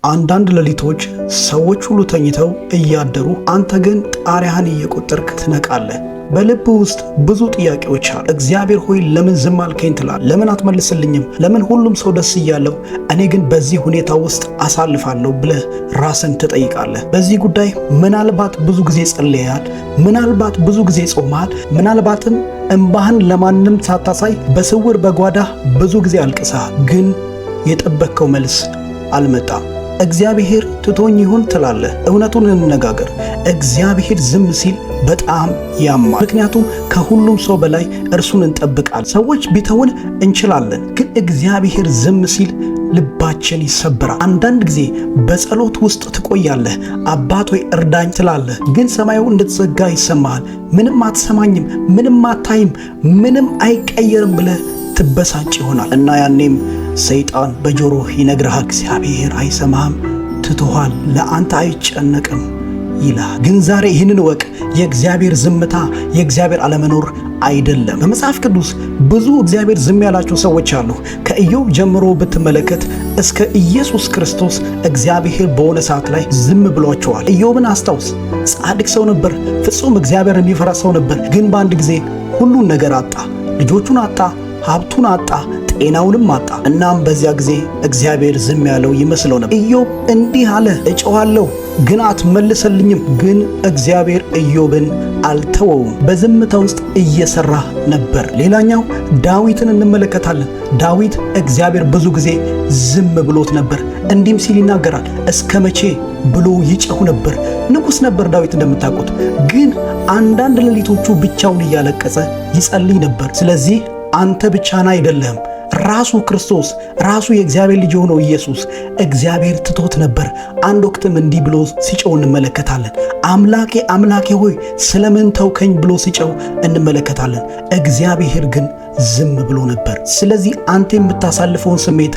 አንዳንድ ሌሊቶች ሰዎች ሁሉ ተኝተው እያደሩ አንተ ግን ጣሪያህን እየቆጠርክ ትነቃለህ። በልብ ውስጥ ብዙ ጥያቄዎች አሉ። እግዚአብሔር ሆይ ለምን ዝም አልከኝ ትላለህ? ለምን አትመልስልኝም? ለምን ሁሉም ሰው ደስ እያለው እኔ ግን በዚህ ሁኔታ ውስጥ አሳልፋለሁ ብለህ ራስን ትጠይቃለህ። በዚህ ጉዳይ ምናልባት ብዙ ጊዜ ጸልየሃል፣ ምናልባት ብዙ ጊዜ ጾመሃል፣ ምናልባትም እንባህን ለማንም ሳታሳይ በስውር በጓዳህ ብዙ ጊዜ አልቅሰሃል። ግን የጠበቅከው መልስ አልመጣም። እግዚአብሔር ትቶኝ ይሆን ትላለህ? እውነቱን እንነጋገር። እግዚአብሔር ዝም ሲል በጣም ያማል። ምክንያቱም ከሁሉም ሰው በላይ እርሱን እንጠብቃለን። ሰዎች ቢተውን እንችላለን፣ ግን እግዚአብሔር ዝም ሲል ልባችን ይሰበራል። አንዳንድ ጊዜ በጸሎት ውስጥ ትቆያለህ። አባት ሆይ እርዳኝ ትላለህ፣ ግን ሰማዩ እንደተዘጋ ይሰማሃል። ምንም አትሰማኝም፣ ምንም አታይም፣ ምንም አይቀየርም ብለህ ትበሳጭ ይሆናል እና ያኔም ሰይጣን በጆሮህ ይነግርሃል፣ እግዚአብሔር አይሰማህም፣ ትቶሃል፣ ለአንተ አይጨነቅም ይላል። ግን ዛሬ ይህንን ወቅ የእግዚአብሔር ዝምታ የእግዚአብሔር አለመኖር አይደለም። በመጽሐፍ ቅዱስ ብዙ እግዚአብሔር ዝም ያላቸው ሰዎች አሉ። ከኢዮብ ጀምሮ ብትመለከት እስከ ኢየሱስ ክርስቶስ እግዚአብሔር በሆነ ሰዓት ላይ ዝም ብሏቸዋል። ኢዮብን አስታውስ። ጻድቅ ሰው ነበር፣ ፍጹም እግዚአብሔር የሚፈራ ሰው ነበር። ግን በአንድ ጊዜ ሁሉን ነገር አጣ። ልጆቹን አጣ፣ ሀብቱን አጣ፣ ጤናውንም አጣ። እናም በዚያ ጊዜ እግዚአብሔር ዝም ያለው ይመስለው ነበር። ኢዮብ እንዲህ አለ፣ እጮኻለሁ ግን አትመልሰልኝም። ግን እግዚአብሔር ኢዮብን አልተወውም፣ በዝምታ ውስጥ እየሰራ ነበር። ሌላኛው ዳዊትን እንመለከታለን። ዳዊት እግዚአብሔር ብዙ ጊዜ ዝም ብሎት ነበር። እንዲህም ሲል ይናገራል፣ እስከ መቼ ብሎ ይጮህ ነበር። ንጉሥ ነበር ዳዊት እንደምታውቁት። ግን አንዳንድ ሌሊቶቹ ብቻውን እያለቀሰ ይጸልይ ነበር። ስለዚህ አንተ ብቻህን አይደለህም። ራሱ ክርስቶስ ራሱ የእግዚአብሔር ልጅ የሆነው ኢየሱስ እግዚአብሔር ትቶት ነበር። አንድ ወቅትም እንዲህ ብሎ ሲጮህ እንመለከታለን። አምላኬ አምላኬ ሆይ ስለምን ተውከኝ ብሎ ሲጮህ እንመለከታለን። እግዚአብሔር ግን ዝም ብሎ ነበር። ስለዚህ አንተ የምታሳልፈውን ስሜት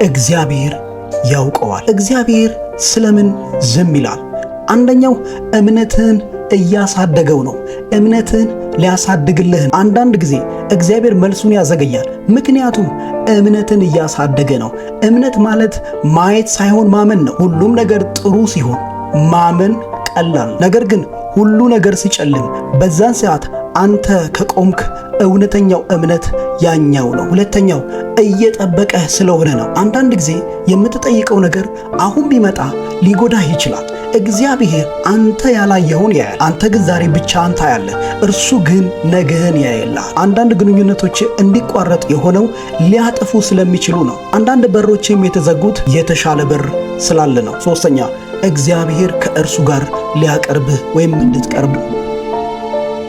እግዚአብሔር ያውቀዋል። እግዚአብሔር ስለምን ዝም ይላል? አንደኛው እምነትህን እያሳደገው ነው። እምነትህን ሊያሳድግልህ አንዳንድ ጊዜ እግዚአብሔር መልሱን ያዘገያል። ምክንያቱም እምነትን እያሳደገ ነው። እምነት ማለት ማየት ሳይሆን ማመን ነው። ሁሉም ነገር ጥሩ ሲሆን ማመን ቀላል። ነገር ግን ሁሉ ነገር ሲጨልም በዛን ሰዓት አንተ ከቆምክ እውነተኛው እምነት ያኛው ነው። ሁለተኛው እየጠበቀህ ስለሆነ ነው። አንዳንድ ጊዜ የምትጠይቀው ነገር አሁን ቢመጣ ሊጎዳህ ይችላል። እግዚአብሔር አንተ ያላየውን ያያል። አንተ ግን ዛሬ ብቻ አንተ ያለህ፣ እርሱ ግን ነገህን ያየልሃል። አንዳንድ ግንኙነቶች እንዲቋረጥ የሆነው ሊያጠፉ ስለሚችሉ ነው። አንዳንድ በሮችም የተዘጉት የተሻለ በር ስላለ ነው። ሶስተኛ እግዚአብሔር ከእርሱ ጋር ሊያቀርብህ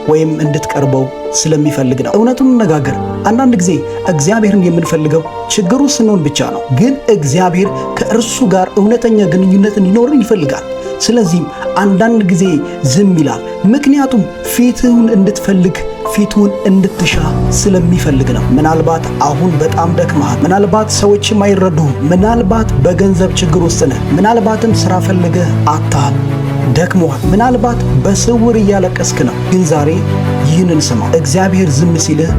ወይም እንድትቀርበው ስለሚፈልግ ነው። እውነቱን እንነጋገር። አንዳንድ ጊዜ እግዚአብሔርን የምንፈልገው ችግሩ ስንሆን ብቻ ነው። ግን እግዚአብሔር ከእርሱ ጋር እውነተኛ ግንኙነት እንዲኖርን ይፈልጋል። ስለዚህም አንዳንድ ጊዜ ዝም ይላል። ምክንያቱም ፊቱን እንድትፈልግ ፊቱን እንድትሻ ስለሚፈልግ ነው። ምናልባት አሁን በጣም ደክመሃል። ምናልባት ሰዎችም አይረዱህም። ምናልባት በገንዘብ ችግር ውስጥ ነህ። ምናልባትም ስራ ፈልገህ አጥተሃል፣ ደክሞሃል። ምናልባት በስውር እያለቀስክ ነው። ግን ዛሬ ይህንን ስማ። እግዚአብሔር ዝም ሲልህ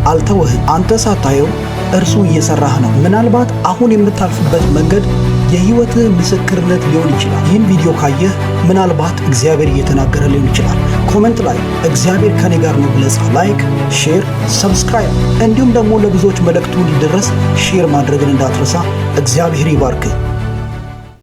አልተወህም። አንተ ሳታየው እርሱ እየሰራህ ነው። ምናልባት አሁን የምታልፍበት መንገድ የህይወትህ ምስክርነት ሊሆን ይችላል። ይህን ቪዲዮ ካየህ ምናልባት እግዚአብሔር እየተናገረ ሊሆን ይችላል። ኮሜንት ላይ እግዚአብሔር ከኔ ጋር ነው ብለህ ላይክ፣ ሼር፣ ሰብስክራይብ እንዲሁም ደግሞ ለብዙዎች መልእክቱ እንዲደረስ ሼር ማድረግን እንዳትረሳ። እግዚአብሔር ይባርክህ።